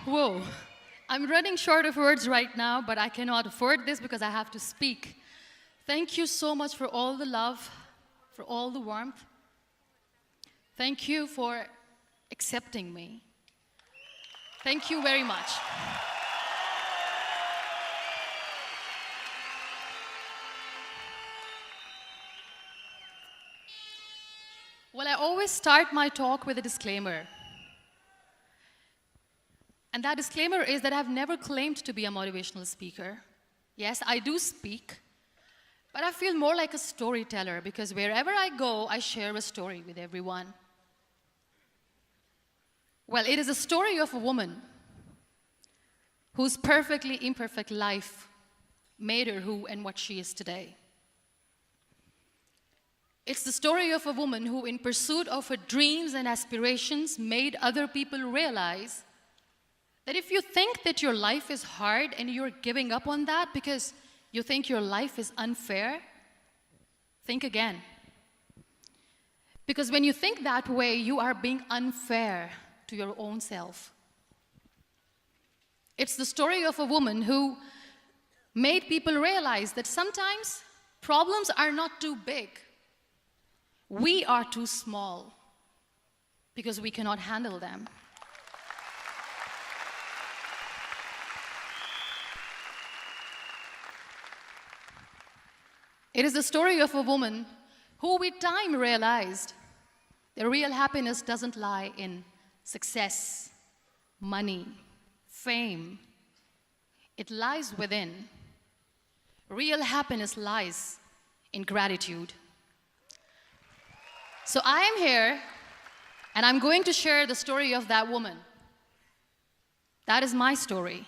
Whoa. I'm running short of words right now, but I cannot afford this because I have to speak. Thank you so much for all the love, for all the warmth. Thank you for accepting me. Thank you very much. Well, I always start my talk with a disclaimer. And that disclaimer is that I've never claimed to be a motivational speaker. Yes, I do speak, but I feel more like a storyteller because wherever I go, I share a story with everyone. Well, it is a story of a woman whose perfectly imperfect life made her who and what she is today. It's the story of a woman who, in pursuit of her dreams and aspirations, made other people realize that if you think that your life is hard and you're giving up on that because you think your life is unfair, think again. Because when you think that way, you are being unfair to your own self. It's the story of a woman who made people realize that sometimes problems are not too big. We are too small because we cannot handle them. It is the story of a woman who with time realized that real happiness doesn't lie in success, money, fame. It lies within. Real happiness lies in gratitude. So I am here, and I'm going to share the story of that woman. That is my story.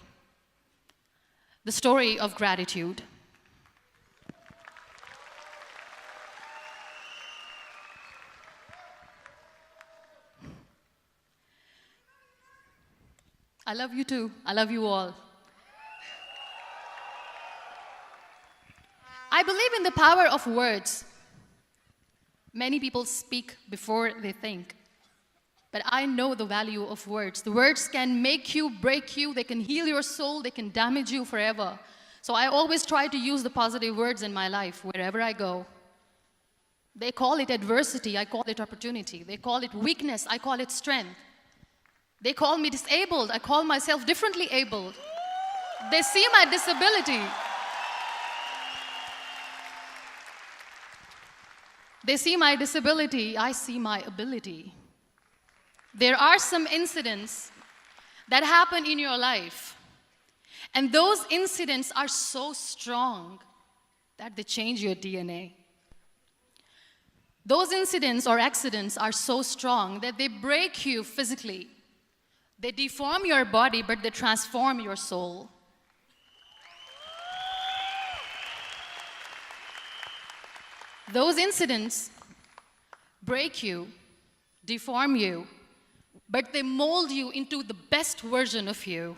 The story of gratitude. I love you too. I love you all. I believe in the power of words. Many people speak before they think. But I know the value of words. The words can make you, break you, they can heal your soul, they can damage you forever. So I always try to use the positive words in my life wherever I go. They call it adversity, I call it opportunity. They call it weakness, I call it strength. They call me disabled, I call myself differently abled. They see my disability. They see my disability, I see my ability. There are some incidents that happen in your life, and those incidents are so strong that they change your DNA. Those incidents or accidents are so strong that they break you physically. They deform your body, but they transform your soul. Those incidents break you, deform you, but they mold you into the best version of you.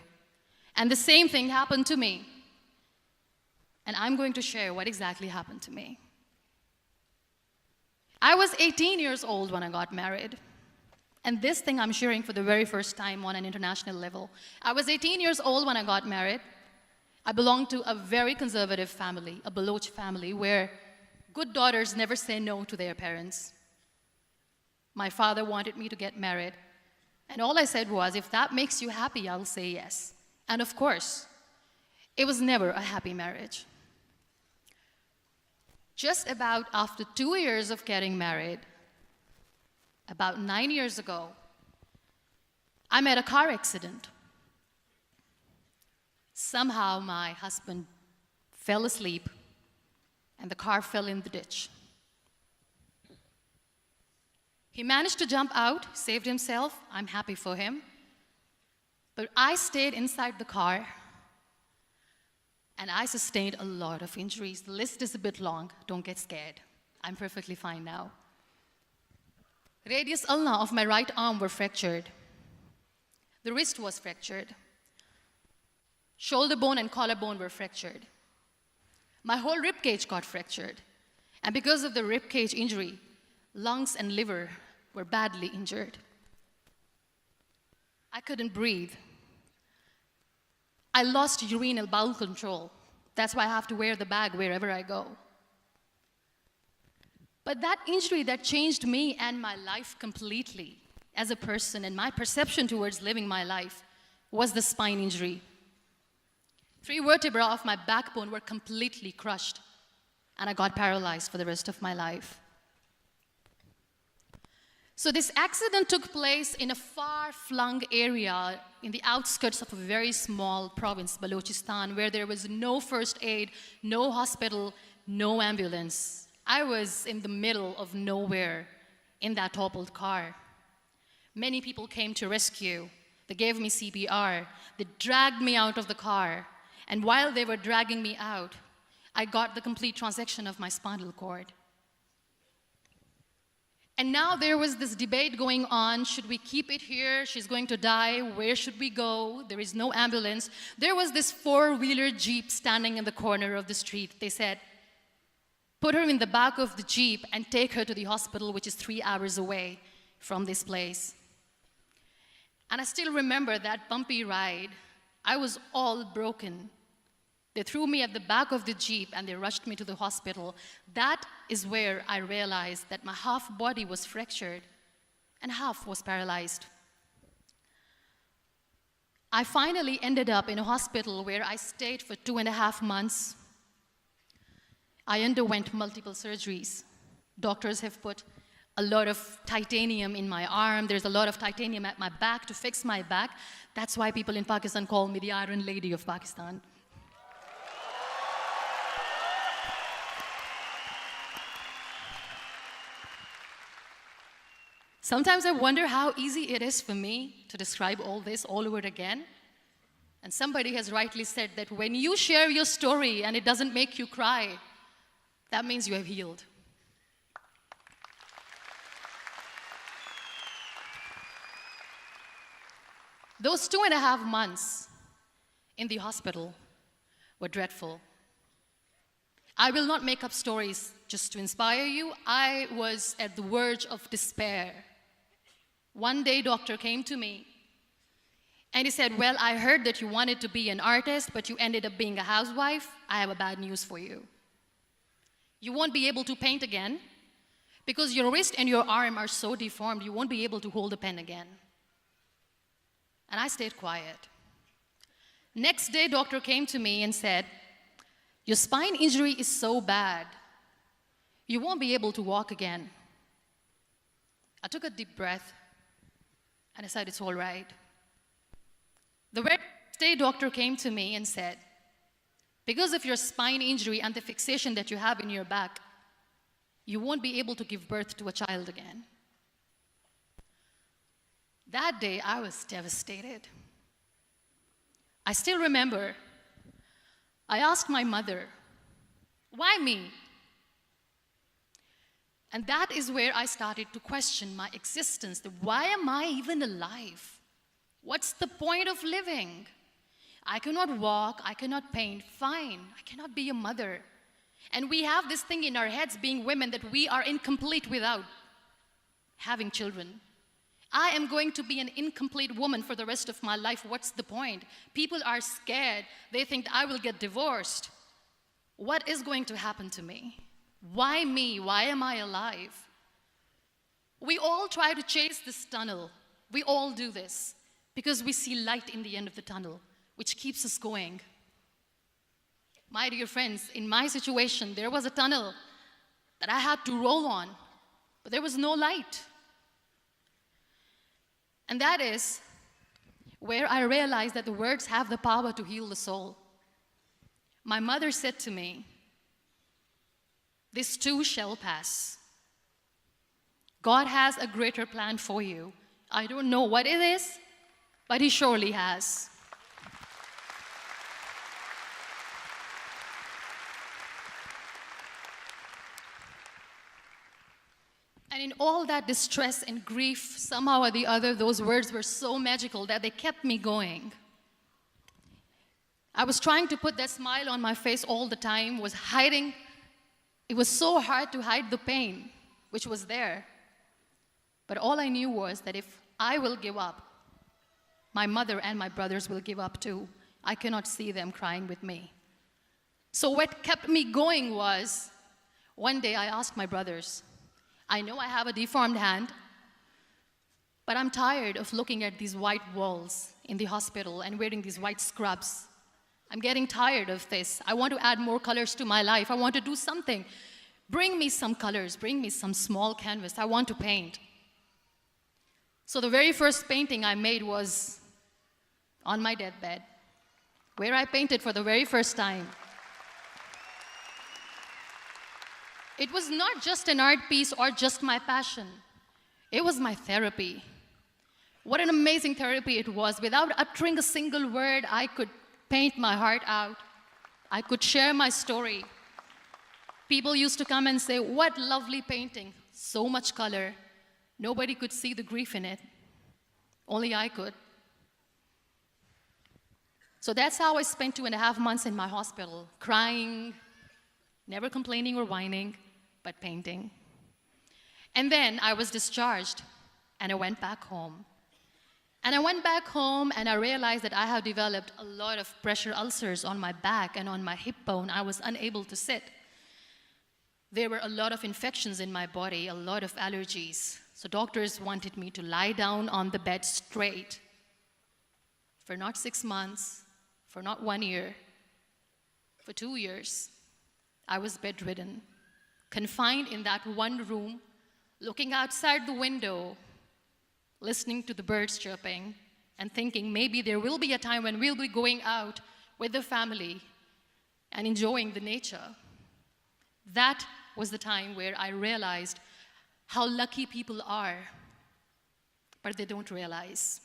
And the same thing happened to me. And I'm going to share what exactly happened to me. I was 18 years old when I got married. And this thing I'm sharing for the very first time on an international level. I was 18 years old when I got married. I belonged to a very conservative family, a Baloch family, where good daughters never say no to their parents. My father wanted me to get married. And all I said was, if that makes you happy, I'll say yes. And of course, it was never a happy marriage. Just about after 2 years of getting married, about 9 years ago, I met a car accident. Somehow my husband fell asleep and the car fell in the ditch. He managed to jump out, saved himself. I'm happy for him. But I stayed inside the car and I sustained a lot of injuries. The list is a bit long. Don't get scared. I'm perfectly fine now. Radius ulna of my right arm were fractured. The wrist was fractured. Shoulder bone and collarbone were fractured. My whole rib cage got fractured. And because of the rib cage injury, lungs and liver were badly injured. I couldn't breathe. I lost urinary bowel control. That's why I have to wear the bag wherever I go. But that injury that changed me and my life completely as a person and my perception towards living my life was the spine injury. 3 vertebrae of my backbone were completely crushed, and I got paralyzed for the rest of my life. So this accident took place in a far-flung area in the outskirts of a very small province, Balochistan, where there was no first aid, no hospital, no ambulance. I was in the middle of nowhere in that toppled car. Many people came to rescue. They gave me CPR. They dragged me out of the car. And while they were dragging me out, I got the complete transection of my spinal cord. And now there was this debate going on. Should we keep it here? She's going to die. Where should we go? There is no ambulance. There was this 4-wheeler Jeep standing in the corner of the street. They said, put her in the back of the Jeep and take her to the hospital, which is 3 hours away from this place. And I still remember that bumpy ride. I was all broken. They threw me at the back of the Jeep and they rushed me to the hospital. That is where I realized that my half body was fractured and half was paralyzed. I finally ended up in a hospital where I stayed for 2.5 months. I underwent multiple surgeries. Doctors have put a lot of titanium in my arm. There's a lot of titanium at my back to fix my back. That's why people in Pakistan call me the Iron Lady of Pakistan. Sometimes I wonder how easy it is for me to describe all this all over again. And somebody has rightly said that when you share your story and it doesn't make you cry, that means you have healed. Those 2.5 months in the hospital were dreadful. I will not make up stories just to inspire you. I was at the verge of despair. One day, doctor came to me and he said, well, I heard that you wanted to be an artist, but you ended up being a housewife. I have a bad news for you. You won't be able to paint again because your wrist and your arm are so deformed, you won't be able to hold a pen again. And I stayed quiet. Next day, doctor came to me and said, your spine injury is so bad, you won't be able to walk again. I took a deep breath and I said, it's all right. The very next day, doctor came to me and said, because of your spine injury and the fixation that you have in your back, you won't be able to give birth to a child again. That day, I was devastated. I still remember, I asked my mother, why me? And that is where I started to question my existence. Why am I even alive? What's the point of living? I cannot walk, I cannot paint, fine. I cannot be a mother. And we have this thing in our heads, being women, that we are incomplete without having children. I am going to be an incomplete woman for the rest of my life. What's the point? People are scared. They think I will get divorced. What is going to happen to me? Why me? Why am I alive? We all try to chase this tunnel. We all do this because we see light in the end of the tunnel, which keeps us going. My dear friends, in my situation, there was a tunnel that I had to roll on, but there was no light. And that is where I realized that the words have the power to heal the soul. My mother said to me, this too shall pass. God has a greater plan for you. I don't know what it is, but He surely has. And in all that distress and grief, somehow or the other, those words were so magical that they kept me going. I was trying to put that smile on my face all the time, was hiding. It was so hard to hide the pain, which was there. But all I knew was that if I will give up, my mother and my brothers will give up too. I cannot see them crying with me. So what kept me going was, one day I asked my brothers, I know I have a deformed hand, but I'm tired of looking at these white walls in the hospital and wearing these white scrubs. I'm getting tired of this. I want to add more colors to my life. I want to do something. Bring me some colors. Bring me some small canvas. I want to paint. So the very first painting I made was on my deathbed, where I painted for the very first time. It was not just an art piece or just my passion. It was my therapy. What an amazing therapy it was. Without uttering a single word, I could paint my heart out. I could share my story. People used to come and say, what lovely painting, so much color. Nobody could see the grief in it. Only I could. So that's how I spent 2.5 months in my hospital, crying, never complaining or whining, but painting. And then I was discharged, and I went back home. And I went back home, and I realized that I have developed a lot of pressure ulcers on my back and on my hip bone. I was unable to sit. There were a lot of infections in my body, a lot of allergies. So doctors wanted me to lie down on the bed straight for not 6 months, for not 1 year, for 2 years. I was bedridden, confined in that one room, looking outside the window, listening to the birds chirping, and thinking maybe there will be a time when we'll be going out with the family and enjoying the nature. That was the time where I realized how lucky people are, but they don't realize.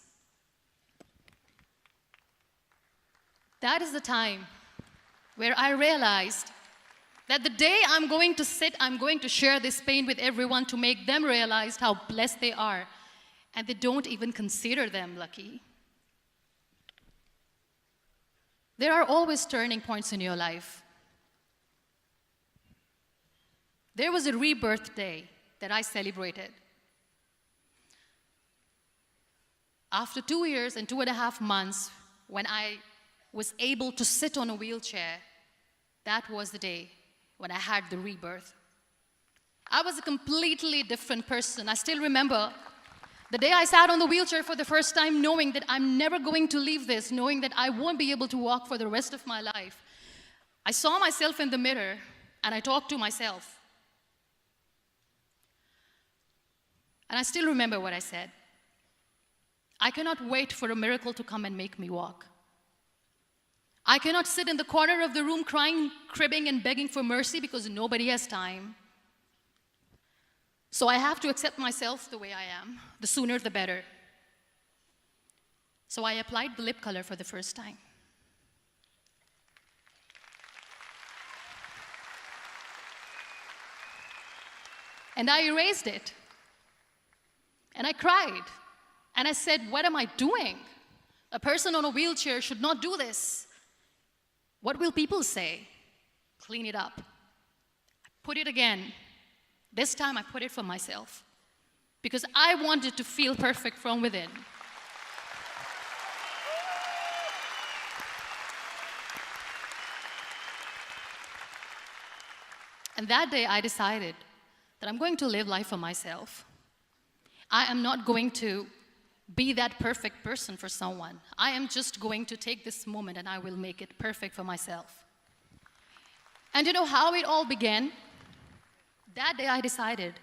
That is the time where I realized that the day I'm going to sit, I'm going to share this pain with everyone to make them realize how blessed they are, and they don't even consider them lucky. There are always turning points in your life. There was a rebirth day that I celebrated. After 2 years and 2.5 months, when I was able to sit on a wheelchair, that was the day when I had the rebirth. I was a completely different person. I still remember the day I sat on the wheelchair for the first time, knowing that I'm never going to leave this, knowing that I won't be able to walk for the rest of my life. I saw myself in the mirror, and I talked to myself. And I still remember what I said. I cannot wait for a miracle to come and make me walk. I cannot sit in the corner of the room crying, cribbing, and begging for mercy because nobody has time. So I have to accept myself the way I am. The sooner, the better. So I applied the lip color for the first time. And I erased it. And I cried. And I said, what am I doing? A person on a wheelchair should not do this. What will people say? Clean it up. I put it again. This time I put it for myself. Because I wanted to feel perfect from within. And that day I decided that I'm going to live life for myself. I am not going to be that perfect person for someone. I am just going to take this moment and I will make it perfect for myself. And you know how it all began? That day I decided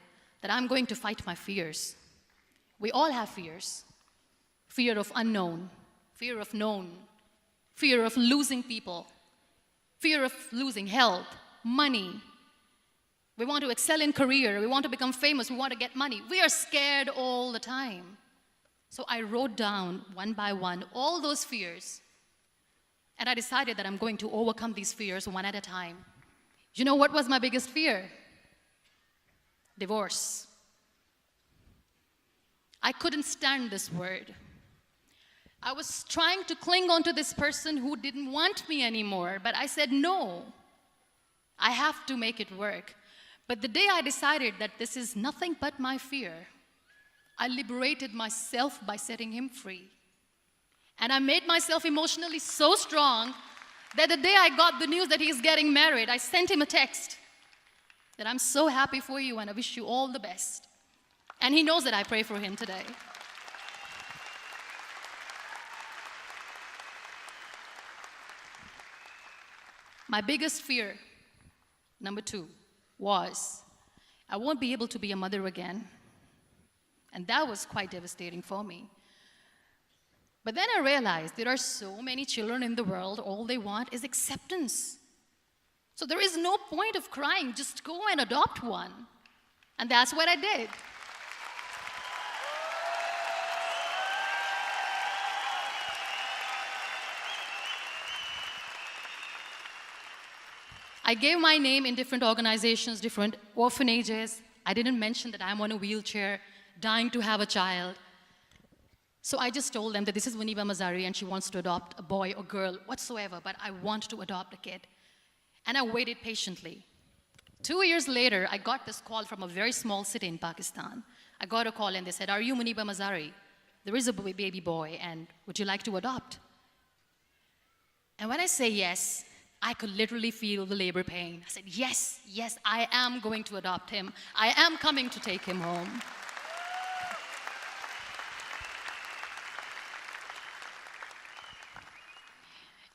that I'm going to fight my fears. We all have fears. Fear of unknown, fear of known, fear of losing people, fear of losing health, money. We want to excel in career, we want to become famous, we want to get money. We are scared all the time. So I wrote down one by one all those fears. And I decided that I'm going to overcome these fears one at a time. You know what was my biggest fear? Divorce. I couldn't stand this word. I was trying to cling on to this person who didn't want me anymore, but I said no. I have to make it work. But the day I decided that this is nothing but my fear, I liberated myself by setting him free. And I made myself emotionally so strong that the day I got the news that he's getting married, I sent him a text that I'm so happy for you and I wish you all the best. And he knows that I pray for him today. My biggest fear, number 2, was I won't be able to be a mother again. And that was quite devastating for me. But then I realized there are so many children in the world, all they want is acceptance. So there is no point of crying, just go and adopt one. And that's what I did. I gave my name in different organizations, different orphanages. I didn't mention that I'm on a wheelchair, dying to have a child. So I just told them that this is Muniba Mazari and she wants to adopt a boy or girl, whatsoever, but I want to adopt a kid. And I waited patiently. 2 years later, I got this call from a very small city in Pakistan. I got a call and they said, "Are you Muniba Mazari? There is a baby boy and would you like to adopt?" And when I say yes, I could literally feel the labor pain. I said, yes, yes, I am going to adopt him. I am coming to take him home.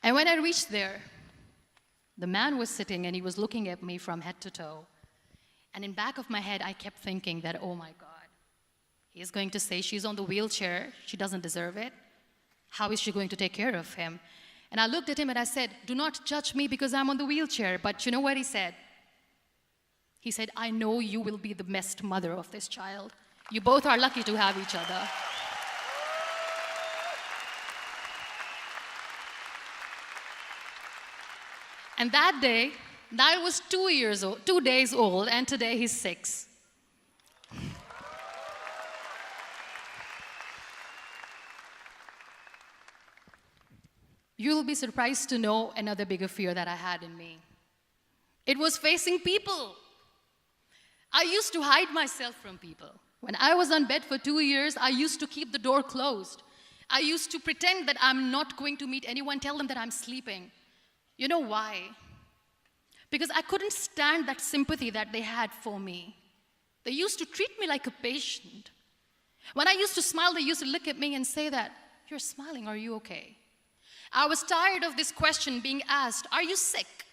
And when I reached there, the man was sitting and he was looking at me from head to toe. And in back of my head, I kept thinking that, oh my God, he is going to say she's on the wheelchair, she doesn't deserve it. How is she going to take care of him? And I looked at him and I said, do not judge me because I'm on the wheelchair. But you know what he said? He said, I know you will be the best mother of this child. You both are lucky to have each other. And that day, Niall was 2 days old, and today he's 6. You'll be surprised to know another bigger fear that I had in me. It was facing people. I used to hide myself from people. When I was on bed for 2 years, I used to keep the door closed. I used to pretend that I'm not going to meet anyone, tell them that I'm sleeping. You know why? Because I couldn't stand that sympathy that they had for me. They used to treat me like a patient. When I used to smile, they used to look at me and say that, you're smiling, are you okay? I was tired of this question being asked, are you sick?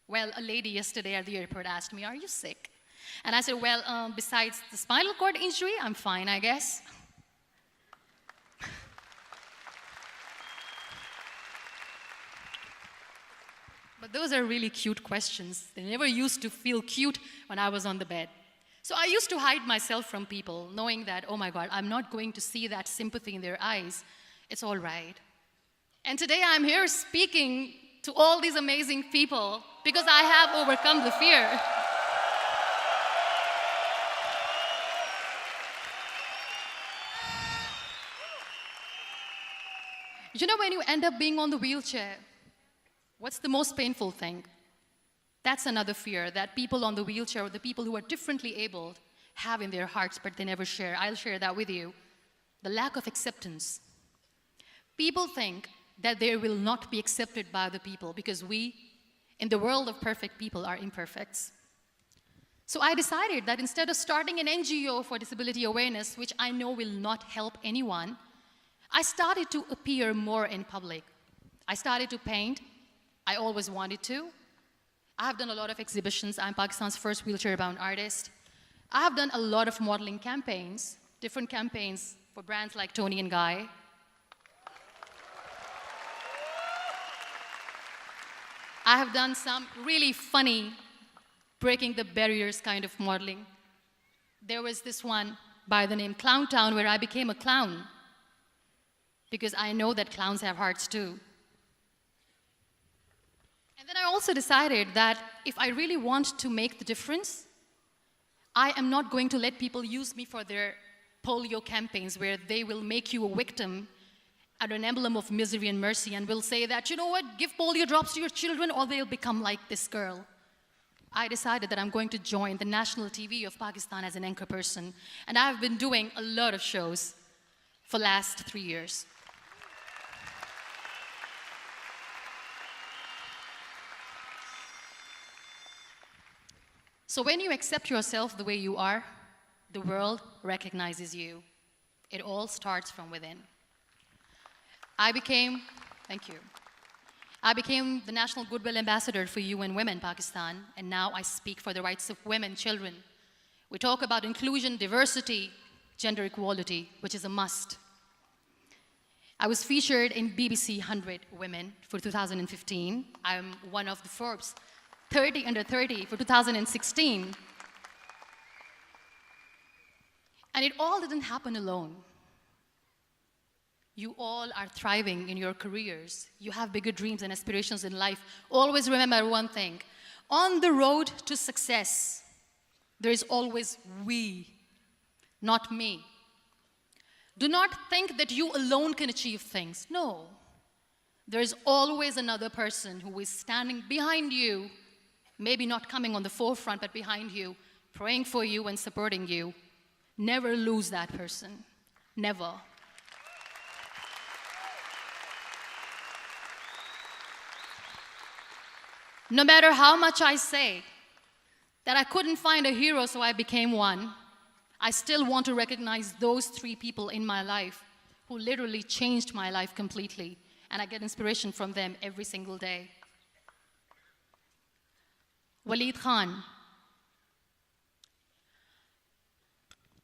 Well, a lady yesterday at the airport asked me, are you sick? And I said, well, besides the spinal cord injury, I'm fine, I guess. But those are really cute questions. They never used to feel cute when I was on the bed. So I used to hide myself from people, knowing that, oh my God, I'm not going to see that sympathy in their eyes. It's all right. And today I'm here speaking to all these amazing people because I have overcome the fear. You know, when you end up being on the wheelchair, what's the most painful thing? That's another fear that people on the wheelchair or the people who are differently abled have in their hearts, but they never share. I'll share that with you. The lack of acceptance. People think that they will not be accepted by the people because we, in the world of perfect people, are imperfects. So I decided that instead of starting an NGO for disability awareness, which I know will not help anyone, I started to appear more in public. I started to paint. I always wanted to. I have done a lot of exhibitions. I'm Pakistan's first wheelchair-bound artist. I have done a lot of modeling campaigns, different campaigns for brands like Tony and Guy. I have done some really funny, breaking the barriers kind of modeling. There was this one by the name Clown Town where I became a clown because I know that clowns have hearts too. And then I also decided that if I really want to make the difference, I am not going to let people use me for their polio campaigns where they will make you a victim and an emblem of misery and mercy and will say that, you know what, give polio drops to your children or they'll become like this girl. I decided that I'm going to join the national TV of Pakistan as an anchor person. And I've been doing a lot of shows for the last 3 years. So when you accept yourself the way you are, the world recognizes you. It all starts from within. Thank you. I became the National Goodwill Ambassador for UN Women Pakistan, and now I speak for the rights of women, children. We talk about inclusion, diversity, gender equality, which is a must. I was featured in BBC 100 Women for 2015. I'm one of the Forbes 30 under 30 for 2016. And it all didn't happen alone. You all are thriving in your careers. You have bigger dreams and aspirations in life. Always remember one thing. On the road to success, there is always we, not me. Do not think that you alone can achieve things. No. There is always another person who is standing behind you, maybe not coming on the forefront, but behind you, praying for you and supporting you. Never lose that person. Never. No matter how much I say that I couldn't find a hero, so I became one, I still want to recognize those 3 people in my life who literally changed my life completely, and I get inspiration from them every single day. Waleed Khan.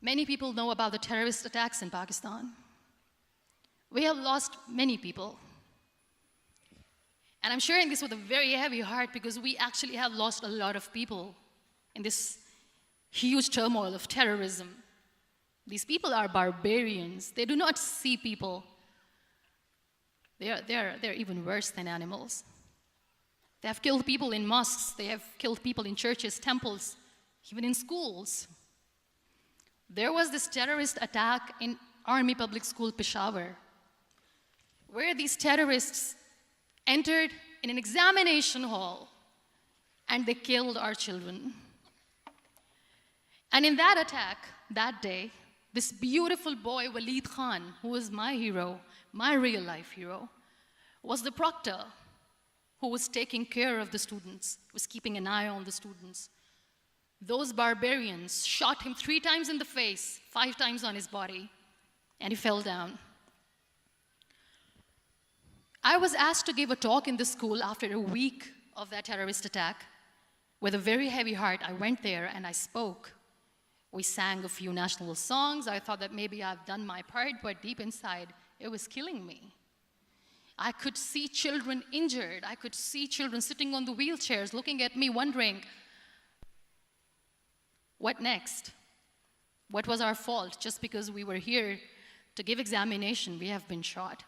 Many people know about the terrorist attacks in Pakistan. We have lost many people. And I'm sharing this with a very heavy heart because we actually have lost a lot of people in this huge turmoil of terrorism. These people are barbarians. They do not see people. They're even worse than animals. They have killed people in mosques. They have killed people in churches, temples, even in schools. There was this terrorist attack in Army Public School, Peshawar, where these terrorists entered in an examination hall and they killed our children. And in that attack, that day, this beautiful boy, Waleed Khan, who was my hero, my real life hero, was the proctor who was taking care of the students, was keeping an eye on the students. Those barbarians shot him 3 times in the face, 5 times on his body, and he fell down. I was asked to give a talk in the school after a week of that terrorist attack. With a very heavy heart, I went there and I spoke. We sang a few national songs. I thought that maybe I've done my part, but deep inside, it was killing me. I could see children injured. I could see children sitting on the wheelchairs, looking at me, wondering, what next? What was our fault? Just because we were here to give examination, we have been shot.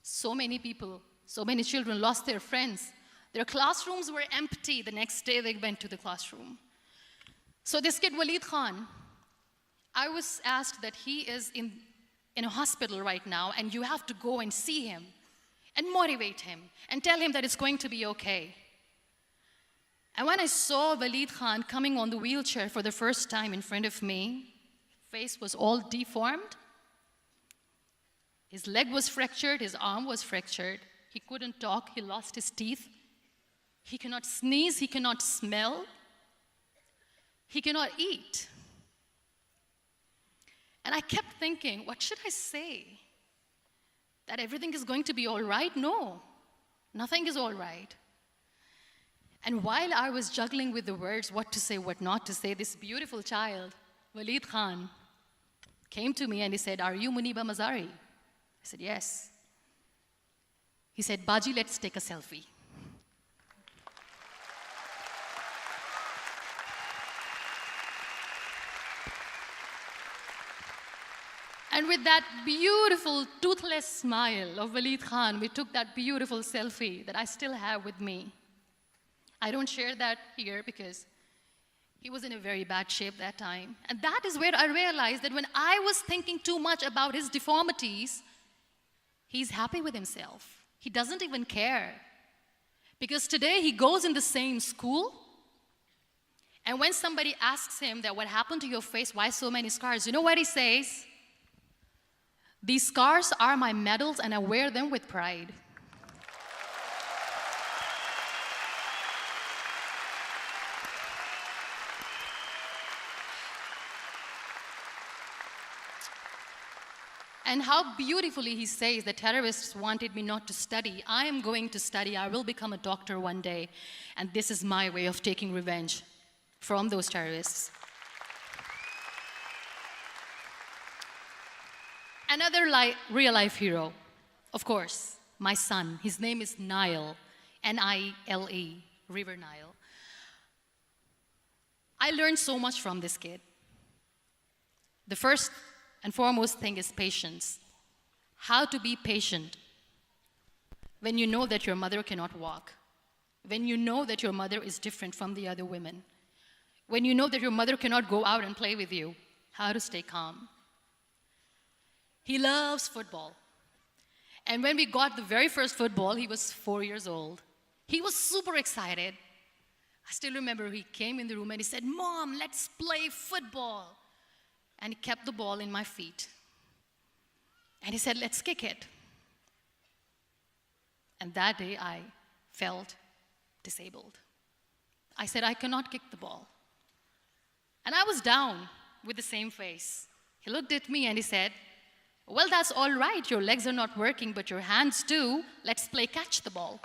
So many people, so many children lost their friends. Their classrooms were empty. The next day they went to the classroom. So this kid, Waleed Khan, I was asked that he is in a hospital right now, and you have to go and see him and motivate him and tell him that it's going to be okay. And when I saw Waleed Khan coming on the wheelchair for the first time in front of me, face was all deformed. His leg was fractured, his arm was fractured. He couldn't talk, he lost his teeth. He cannot sneeze, he cannot smell. He cannot eat. And I kept thinking, what should I say? That everything is going to be all right? No, nothing is all right. And while I was juggling with the words, what to say, what not to say, this beautiful child, Waleed Khan, came to me and he said, "Are you Muniba Mazari?" I said, "Yes." He said, "Baji, let's take a selfie." And with that beautiful, toothless smile of Waleed Khan, we took that beautiful selfie that I still have with me. I don't share that here because he was in a very bad shape that time. And that is where I realized that when I was thinking too much about his deformities, he's happy with himself. He doesn't even care. Because today he goes in the same school, and when somebody asks him that what happened to your face, why so many scars, you know what he says? "These scars are my medals and I wear them with pride." And how beautifully he says the terrorists wanted me not to study. I am going to study. I will become a doctor one day. And this is my way of taking revenge from those terrorists. Another real-life hero, of course, my son. His name is Nile, N-I-L-E, River Nile. I learned so much from this kid. The first and foremost thing is patience. How to be patient when you know that your mother cannot walk, when you know that your mother is different from the other women, when you know that your mother cannot go out and play with you, how to stay calm. He loves football. And when we got the very first football, he was 4 years old. He was super excited. I still remember he came in the room and he said, "Mom, let's play football." And he kept the ball in my feet. And he said, "Let's kick it." And that day I felt disabled. I said, "I cannot kick the ball." And I was down with the same face. He looked at me and he said, "Well, that's all right. Your legs are not working, but your hands do. Let's play catch the ball."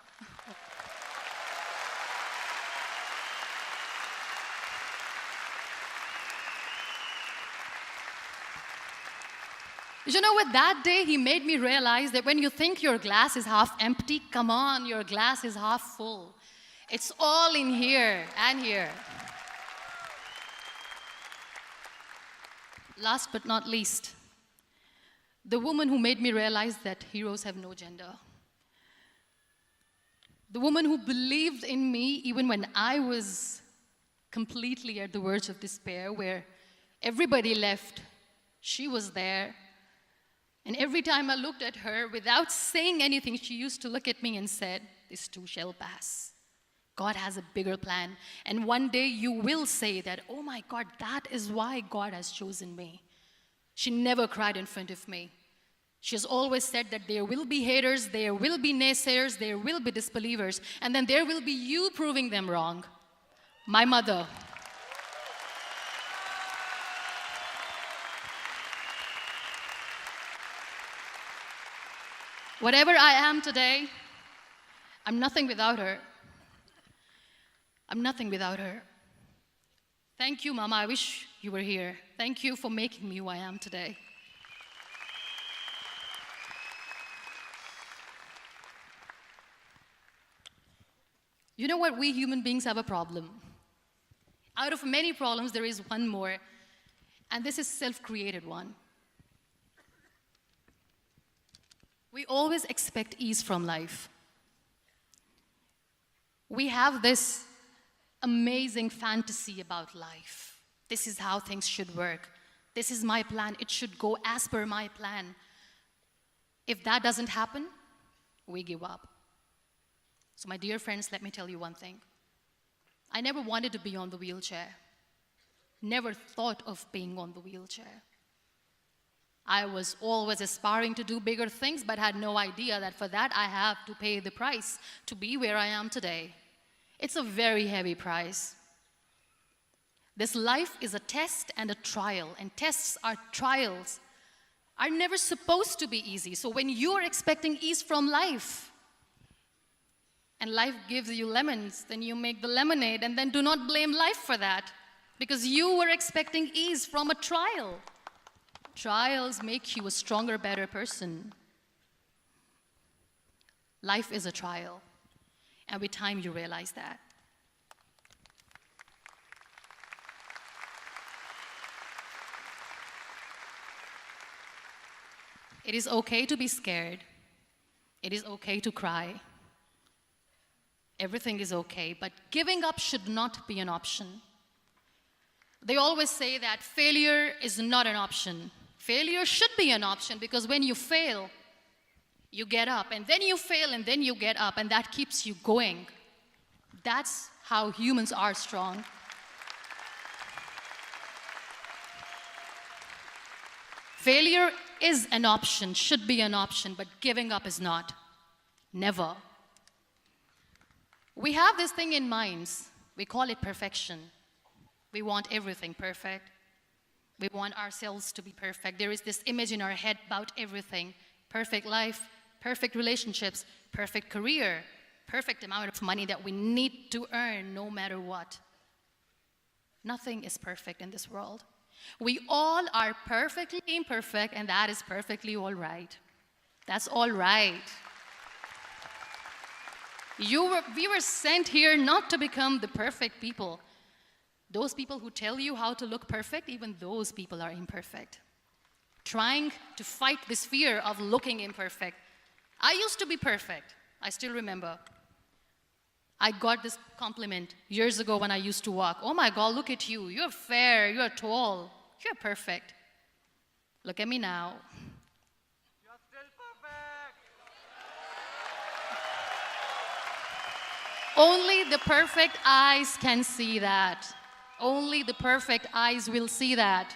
You know what? That day, he made me realize that when you think your glass is half empty, come on, your glass is half full. It's all in here and here. Last but not least, the woman who made me realize that heroes have no gender. The woman who believed in me even when I was completely at the verge of despair, where everybody left, she was there. And every time I looked at her, without saying anything, she used to look at me and said, "This too shall pass. God has a bigger plan. And one day you will say that, 'Oh my God, that is why God has chosen me.'" She never cried in front of me. She has always said that there will be haters, there will be naysayers, there will be disbelievers, and then there will be you proving them wrong. My mother. Whatever I am today, I'm nothing without her. I'm nothing without her. Thank you, Mama. I wish you were here. Thank you for making me who I am today. You know what? We human beings have a problem. Out of many problems, there is one more, and this is a self-created one. We always expect ease from life. We have this amazing fantasy about life. This is how things should work. This is my plan. It should go as per my plan. If that doesn't happen, we give up. So my dear friends, let me tell you one thing. I never wanted to be on the wheelchair. Never thought of being on the wheelchair. I was always aspiring to do bigger things, but had no idea that for that I have to pay the price to be where I am today. It's a very heavy price. This life is a test and a trial, and tests are trials are never supposed to be easy. So when you're expecting ease from life, and life gives you lemons, then you make the lemonade, and then do not blame life for that, because you were expecting ease from a trial. Trials make you a stronger, better person. Life is a trial, and with time you realize that. It is okay to be scared. It is okay to cry. Everything is okay, but giving up should not be an option. They always say that failure is not an option. Failure should be an option, because when you fail, you get up, and then you fail, and then you get up, and that keeps you going. That's how humans are strong. Failure is an option, should be an option, but giving up is not. Never. We have this thing in minds. We call it perfection. We want everything perfect. We want ourselves to be perfect. There is this image in our head about everything. Perfect life, perfect relationships, perfect career, perfect amount of money that we need to earn no matter what. Nothing is perfect in this world. We all are perfectly imperfect, and that is perfectly all right. That's all right. We were sent here not to become the perfect people. Those people who tell you how to look perfect, even those people are imperfect. Trying to fight this fear of looking imperfect. I used to be perfect. I still remember. I got this compliment years ago when I used to walk. Oh my God, look at you. You're fair, you're tall, you're perfect. Look at me now. You're still perfect. Only the perfect eyes can see that. Only the perfect eyes will see that.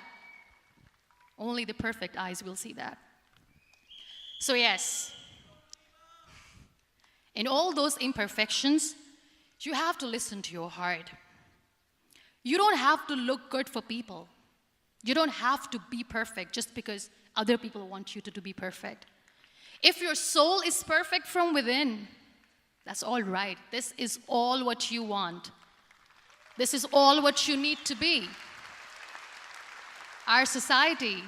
Only the perfect eyes will see that. So yes, in all those imperfections, you have to listen to your heart. You don't have to look good for people. You don't have to be perfect just because other people want you to be perfect. If your soul is perfect from within, that's all right. This is all what you want. This is all what you need to be. Our society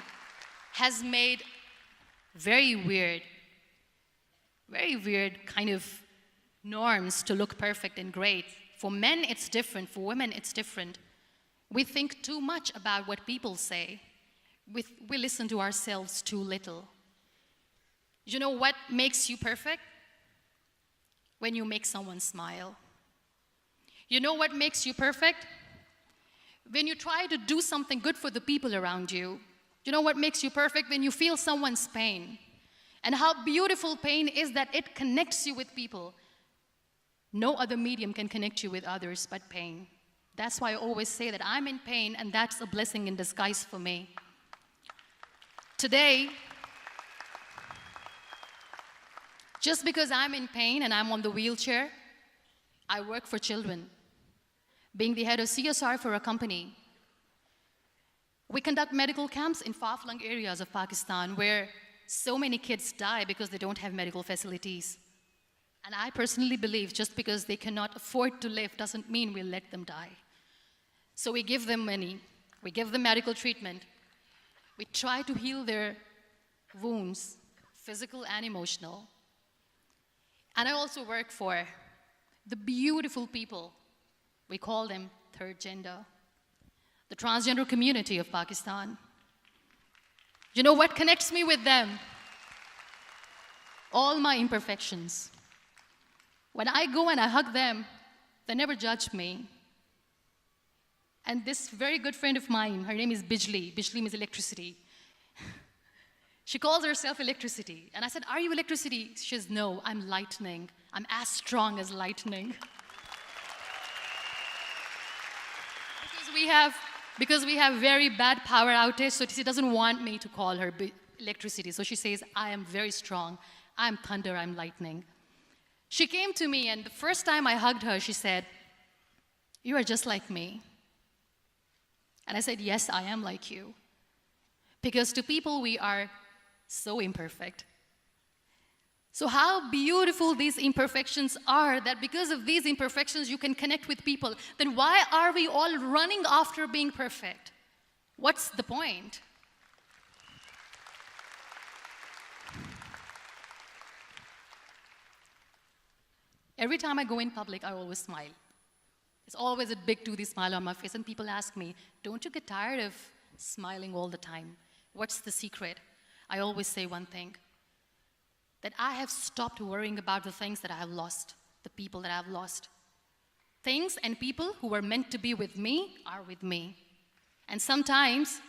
has made very weird kind of norms to look perfect and great. For men, it's different. For women, it's different. We think too much about what people say. We listen to ourselves too little. You know what makes you perfect? When you make someone smile. You know what makes you perfect? When you try to do something good for the people around you. You know what makes you perfect? When you feel someone's pain. And how beautiful pain is that it connects you with people. No other medium can connect you with others but pain. That's why I always say that I'm in pain, and that's a blessing in disguise for me. Today, just because I'm in pain and I'm on the wheelchair, I work for children. Being the head of CSR for a company, we conduct medical camps in far-flung areas of Pakistan where so many kids die because they don't have medical facilities. And I personally believe just because they cannot afford to live doesn't mean we'll let them die. So we give them money, we give them medical treatment, we try to heal their wounds, physical and emotional. And I also work for the beautiful people. We call them third gender, the transgender community of Pakistan. You know what connects me with them? All my imperfections. When I go and I hug them, they never judge me. And this very good friend of mine, her name is Bijli. Bijli means electricity. She calls herself electricity. And I said, are you electricity? She says, no, I'm lightning. I'm as strong as lightning. Because we have very bad power outage, so she doesn't want me to call her electricity. So she says, I am very strong. I'm thunder, I'm lightning. She came to me, and the first time I hugged her, she said, you are just like me. And I said, yes, I am like you. Because to people, we are so imperfect. So how beautiful these imperfections are, that because of these imperfections you can connect with people. Then why are we all running after being perfect? What's the point? Every time I go in public, I always smile. There's always a big toothy smile on my face, and people ask me, don't you get tired of smiling all the time? What's the secret? I always say one thing, that I have stopped worrying about the things that I have lost, the people that I have lost. Things and people who were meant to be with me are with me. And sometimes,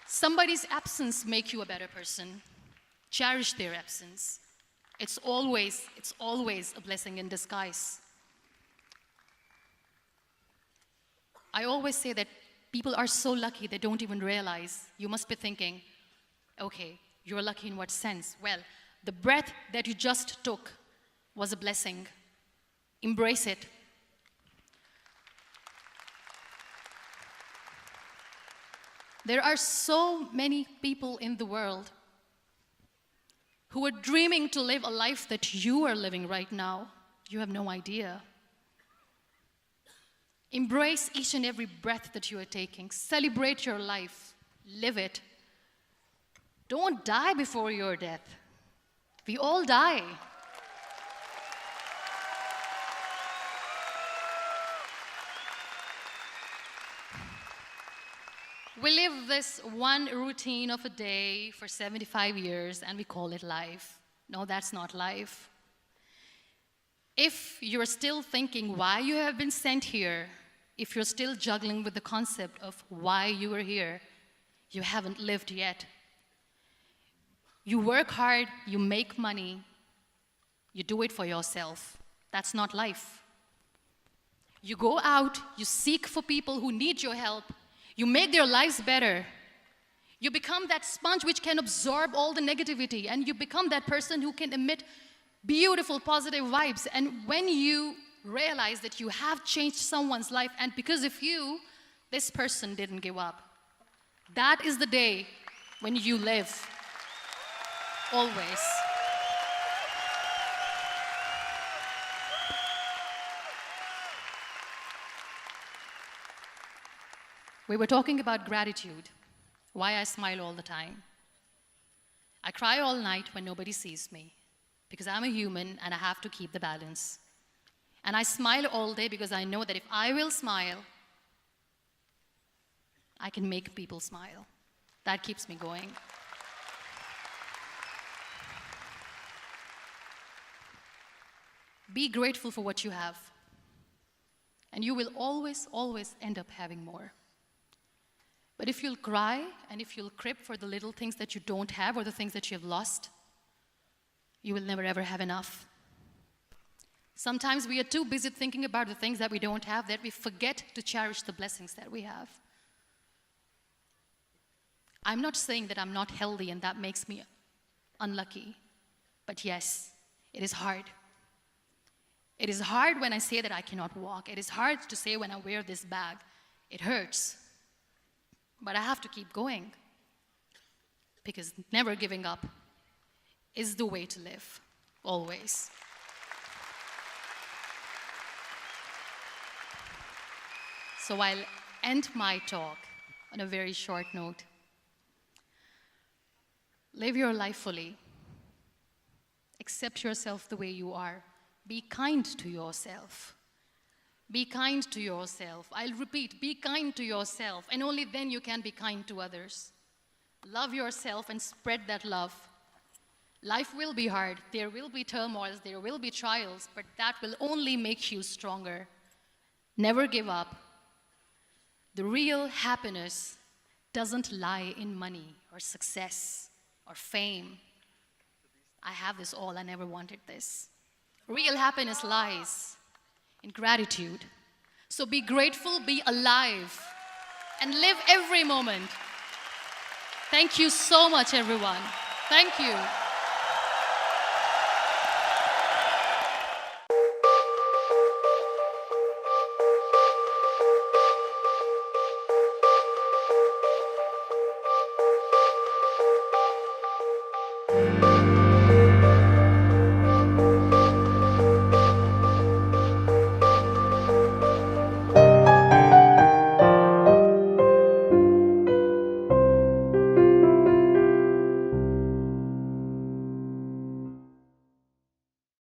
somebody's absence makes you a better person. Cherish their absence. It's always a blessing in disguise. I always say that people are so lucky they don't even realize. You must be thinking, okay, you're lucky in what sense? Well, the breath that you just took was a blessing. Embrace it. There are so many people in the world who are dreaming to live a life that you are living right now. You have no idea. Embrace each and every breath that you are taking. Celebrate your life. Live it. Don't die before your death. We all die. We live this one routine of a day for 75 years and we call it life. No, that's not life. If you're still thinking why you have been sent here, if you're still juggling with the concept of why you are here, you haven't lived yet. You work hard, you make money, you do it for yourself. That's not life. You go out, you seek for people who need your help, you make their lives better. You become that sponge which can absorb all the negativity, and you become that person who can emit beautiful, positive vibes. And when you realize that you have changed someone's life, and because of you, this person didn't give up, that is the day when you live. Always. We were talking about gratitude, why I smile all the time. I cry all night when nobody sees me, because I'm a human and I have to keep the balance. And I smile all day because I know that if I will smile, I can make people smile. That keeps me going. Be grateful for what you have, and you will always, always end up having more. But if you'll cry and if you'll crib for the little things that you don't have or the things that you have lost, you will never ever have enough. Sometimes we are too busy thinking about the things that we don't have that we forget to cherish the blessings that we have. I'm not saying that I'm not healthy and that makes me unlucky, but yes, it is hard. It is hard when I say that I cannot walk. It is hard to say when I wear this bag. It hurts. But I have to keep going, because never giving up is the way to live, always. So I'll end my talk on a very short note. Live your life fully. Accept yourself the way you are. Be kind to yourself. Be kind to yourself. I'll repeat, be kind to yourself, and only then you can be kind to others. Love yourself and spread that love. Life will be hard. There will be turmoils, there will be trials, but that will only make you stronger. Never give up. The real happiness doesn't lie in money or success or fame. I have this all, I never wanted this. Real happiness lies in gratitude. So be grateful, be alive, and live every moment. Thank you so much, everyone. Thank you.